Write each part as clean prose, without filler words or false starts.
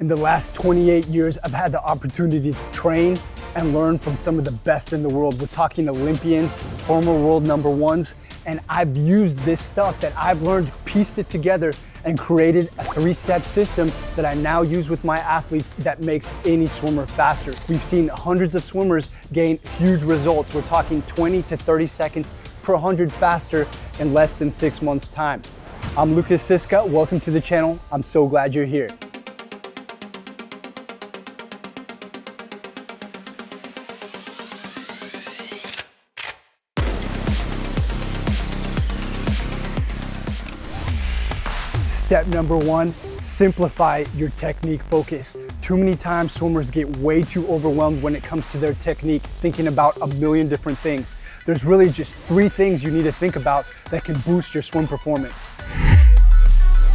In the last 28 years, I've had the opportunity to train and learn from some of the best in the world. We're talking Olympians, former world number ones, and I've used this stuff that I've learned, pieced it together, and created a 3-step system that I now use with my athletes that makes any swimmer faster. We've seen hundreds of swimmers gain huge results. We're talking 20 to 30 seconds per 100 faster in less than 6 months' time. I'm Lukas Siska, welcome to the channel. I'm so glad you're here. Step number 1, simplify your technique focus. Too many times swimmers get way too overwhelmed when it comes to their technique, thinking about a million different things. There's really just 3 things you need to think about that can boost your swim performance.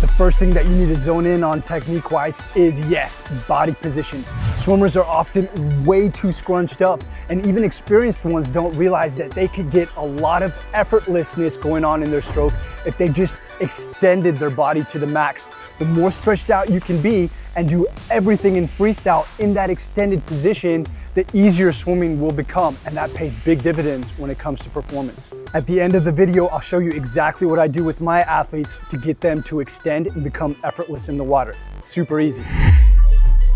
The first thing that you need to zone in on technique-wise is, yes, body position. Swimmers are often way too scrunched up, and even experienced ones don't realize that they could get a lot of effortlessness going on in their stroke if they just extended their body to the max. The more stretched out you can be and do everything in freestyle in that extended position, the easier swimming will become, and that pays big dividends when it comes to performance. At the end of the video, I'll show you exactly what I do with my athletes to get them to extend and become effortless in the water. It's super easy.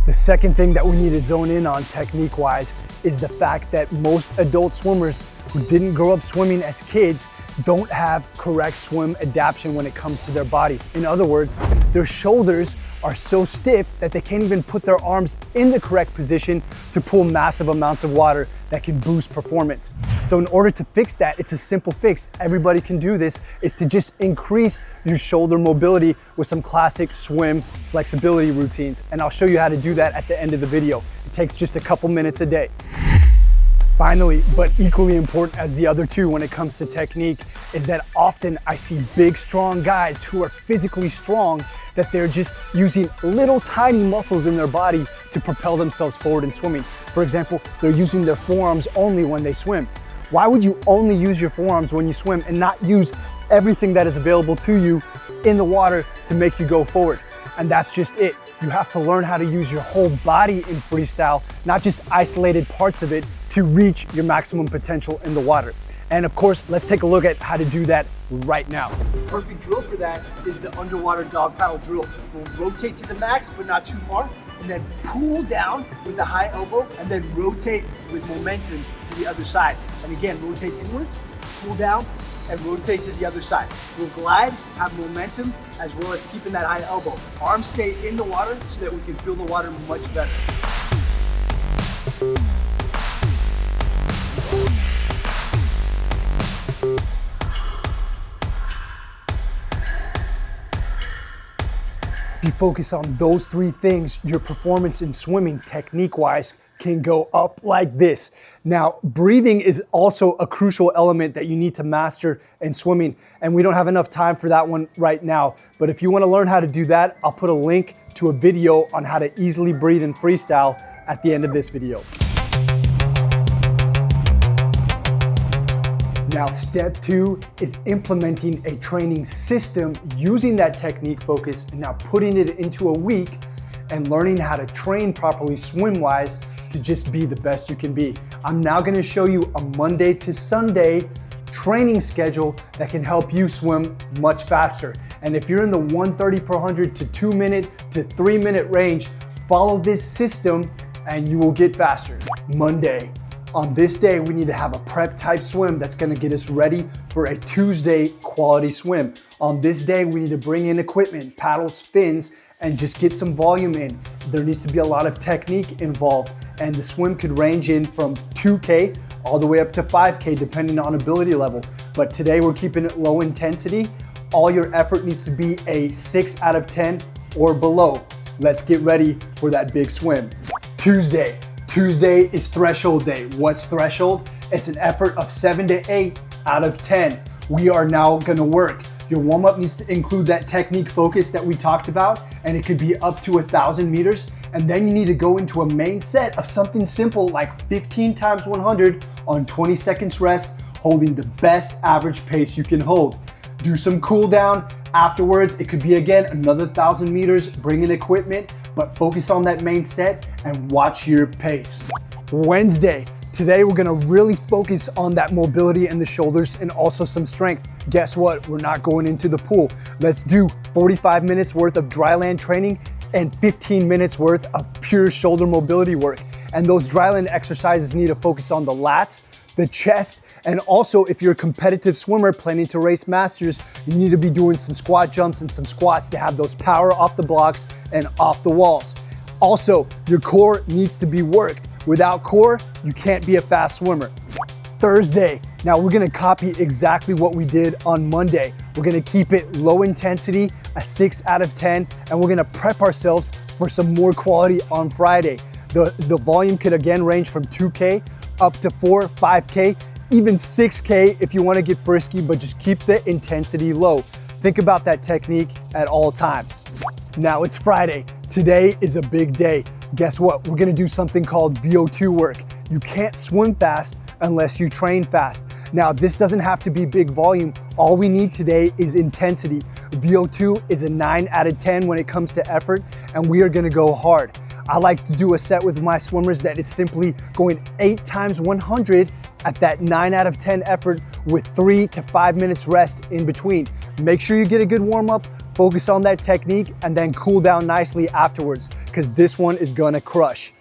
The second thing that we need to zone in on technique-wise is the fact that most adult swimmers who didn't grow up swimming as kids don't have correct swim adaptation when it comes to their bodies. In other words, their shoulders are so stiff that they can't even put their arms in the correct position to pull massive amounts of water that can boost performance. So in order to fix that, it's a simple fix. Everybody can do this, is to just increase your shoulder mobility with some classic swim flexibility routines. And I'll show you how to do that at the end of the video. It takes just a couple minutes a day. Finally, but equally important as the other 2 when it comes to technique, is that often I see big, strong guys who are physically strong that they're just using little tiny muscles in their body to propel themselves forward in swimming. For example, they're using their forearms only when they swim. Why would you only use your forearms when you swim and not use everything that is available to you in the water to make you go forward? And that's just it. You have to learn how to use your whole body in freestyle, not just isolated parts of it, to reach your maximum potential in the water. And of course, let's take a look at how to do that right now. The perfect drill for that is the underwater dog paddle drill. We'll rotate to the max, but not too far, and then pull down with a high elbow, and then rotate with momentum to the other side. And again, rotate inwards, pull down, and rotate to the other side. We'll glide, have momentum, as well as keeping that high elbow. Arms stay in the water so that we can feel the water much better. If you focus on those 3 things, your performance in swimming, technique-wise, can go up like this. Now, breathing is also a crucial element that you need to master in swimming, and we don't have enough time for that one right now. But if you want to learn how to do that, I'll put a link to a video on how to easily breathe in freestyle at the end of this video. Now, step 2 is implementing a training system using that technique focus and now putting it into a week and learning how to train properly swim-wise to just be the best you can be. I'm now gonna show you a Monday to Sunday training schedule that can help you swim much faster. And if you're in the 130 per 100 to 2 minute to 3 minute range, follow this system and you will get faster. Monday. On this day, we need to have a prep type swim that's gonna get us ready for a Tuesday quality swim. On this day, we need to bring in equipment, paddles, fins, and just get some volume in. There needs to be a lot of technique involved, and the swim could range in from 2K all the way up to 5K depending on ability level. But today we're keeping it low intensity. All your effort needs to be a 6 out of 10 or below. Let's get ready for that big swim. Tuesday is threshold day. What's threshold? It's an effort of 7 to 8 out of 10. We are now gonna work. Your warm-up needs to include that technique focus that we talked about, and it could be up to 1,000 meters. And then you need to go into a main set of something simple like 15 times 100 on 20 seconds rest, holding the best average pace you can hold. Do some cool down. Afterwards, it could be again another 1,000 meters, bring in equipment, but focus on that main set and watch your pace. Wednesday, today we're gonna really focus on that mobility in the shoulders and also some strength. Guess what? We're not going into the pool. Let's do 45 minutes worth of dry land training and 15 minutes worth of pure shoulder mobility work. And those dry land exercises need to focus on the lats, the chest, and also if you're a competitive swimmer planning to race masters, you need to be doing some squat jumps and some squats to have those power off the blocks and off the walls. Also, your core needs to be worked. Without core, you can't be a fast swimmer. Thursday, now we're gonna copy exactly what we did on Monday. We're gonna keep it low intensity, a 6 out of 10, and we're gonna prep ourselves for some more quality on Friday. The volume could again range from 2K up to 4, 5K, even 6K if you wanna get frisky, but just keep the intensity low. Think about that technique at all times. Now it's Friday. Today is a big day. Guess what? We're gonna do something called VO2 work. You can't swim fast unless you train fast. Now, this doesn't have to be big volume. All we need today is intensity. VO2 is a 9 out of 10 when it comes to effort, and we are gonna go hard. I like to do a set with my swimmers that is simply going 8 times 100 at that 9 out of 10 effort with 3 to 5 minutes rest in between. Make sure you get a good warm up, focus on that technique, and then cool down nicely afterwards, because this one is gonna crush.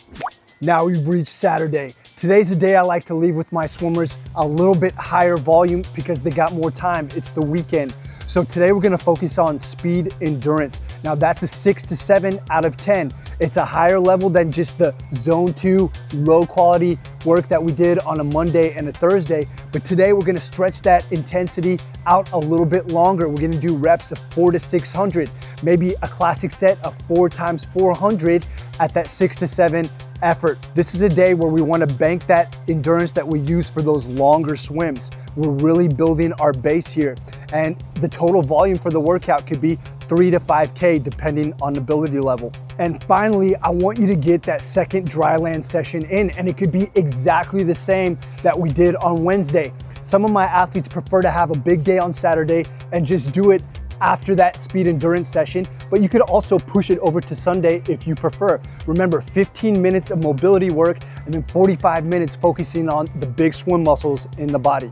Now we've reached Saturday. Today's the day I like to leave with my swimmers a little bit higher volume because they got more time. It's the weekend. So today we're gonna focus on speed endurance. Now that's a 6 to 7 out of 10. It's a higher level than just the zone 2 low quality work that we did on a Monday and a Thursday. But today we're gonna stretch that intensity out a little bit longer. We're gonna do reps of 4 to 600, maybe a classic set of 4 times 400 at that 6 to 7 effort. This is a day where we want to bank that endurance that we use for those longer swims. We're really building our base here, and the total volume for the workout could be 3 to 5K depending on ability level. And finally, I want you to get that second dry land session in, and it could be exactly the same that we did on Wednesday. Some of my athletes prefer to have a big day on Saturday and just do it after that speed endurance session, but you could also push it over to Sunday if you prefer. Remember, 15 minutes of mobility work and then 45 minutes focusing on the big swim muscles in the body.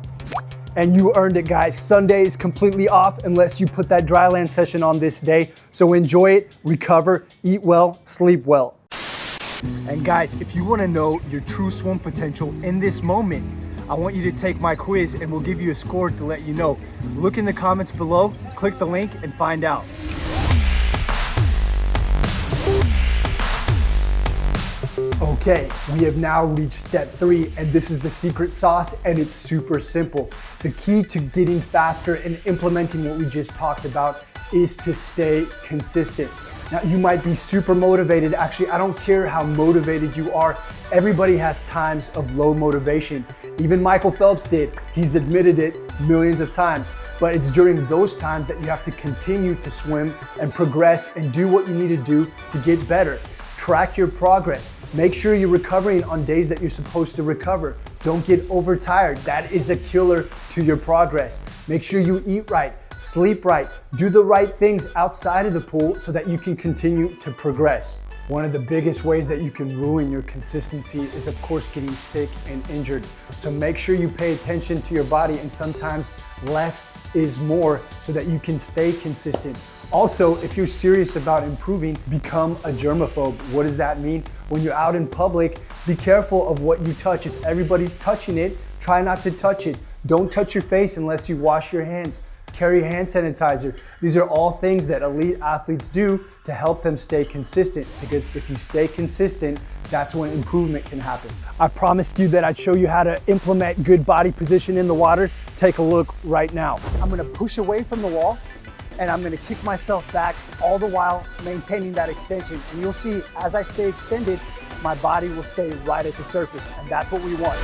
And you earned it, guys. Sunday is completely off unless you put that dry land session on this day. So enjoy it, recover, eat well, sleep well. And guys, if you want to know your true swim potential in this moment, I want you to take my quiz and we'll give you a score to let you know. Look in the comments below, click the link and find out. Okay, we have now reached step 3, and this is the secret sauce, and it's super simple. The key to getting faster and implementing what we just talked about is to stay consistent. Now, you might be super motivated. Actually, I don't care how motivated you are. Everybody has times of low motivation. Even Michael Phelps did. He's admitted it millions of times. But it's during those times that you have to continue to swim and progress and do what you need to do to get better. Track your progress. Make sure you're recovering on days that you're supposed to recover. Don't get overtired. That is a killer to your progress. Make sure you eat right, sleep right, do the right things outside of the pool so that you can continue to progress. One of the biggest ways that you can ruin your consistency is, of course, getting sick and injured. So make sure you pay attention to your body, and sometimes less is more so that you can stay consistent. Also, if you're serious about improving, become a germaphobe. What does that mean? When you're out in public, be careful of what you touch. If everybody's touching it, try not to touch it. Don't touch your face unless you wash your hands. Carry hand sanitizer. These are all things that elite athletes do to help them stay consistent, because if you stay consistent, that's when improvement can happen. I promised you that I'd show you how to implement good body position in the water. Take a look right now. I'm gonna push away from the wall, and I'm gonna kick myself back, all the while maintaining that extension. And you'll see, as I stay extended, my body will stay right at the surface, and that's what we want.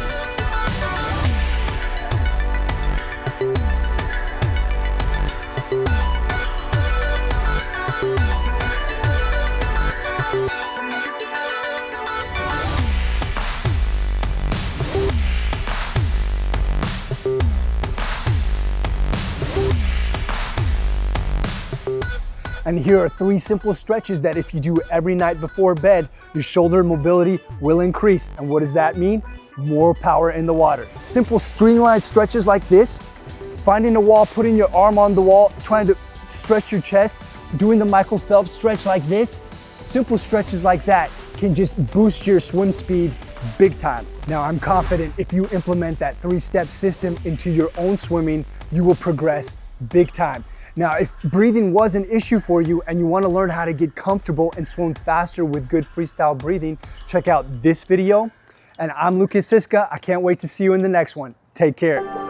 And here are 3 simple stretches that if you do every night before bed, your shoulder mobility will increase. And what does that mean? More power in the water. Simple streamlined stretches like this, finding a wall, putting your arm on the wall, trying to stretch your chest, doing the Michael Phelps stretch like this. Simple stretches like that can just boost your swim speed big time. Now, I'm confident if you implement that 3-step system into your own swimming, you will progress big time. Now, if breathing was an issue for you and you want to learn how to get comfortable and swim faster with good freestyle breathing, check out this video. And I'm Lukas Siska. I can't wait to see you in the next one. Take care.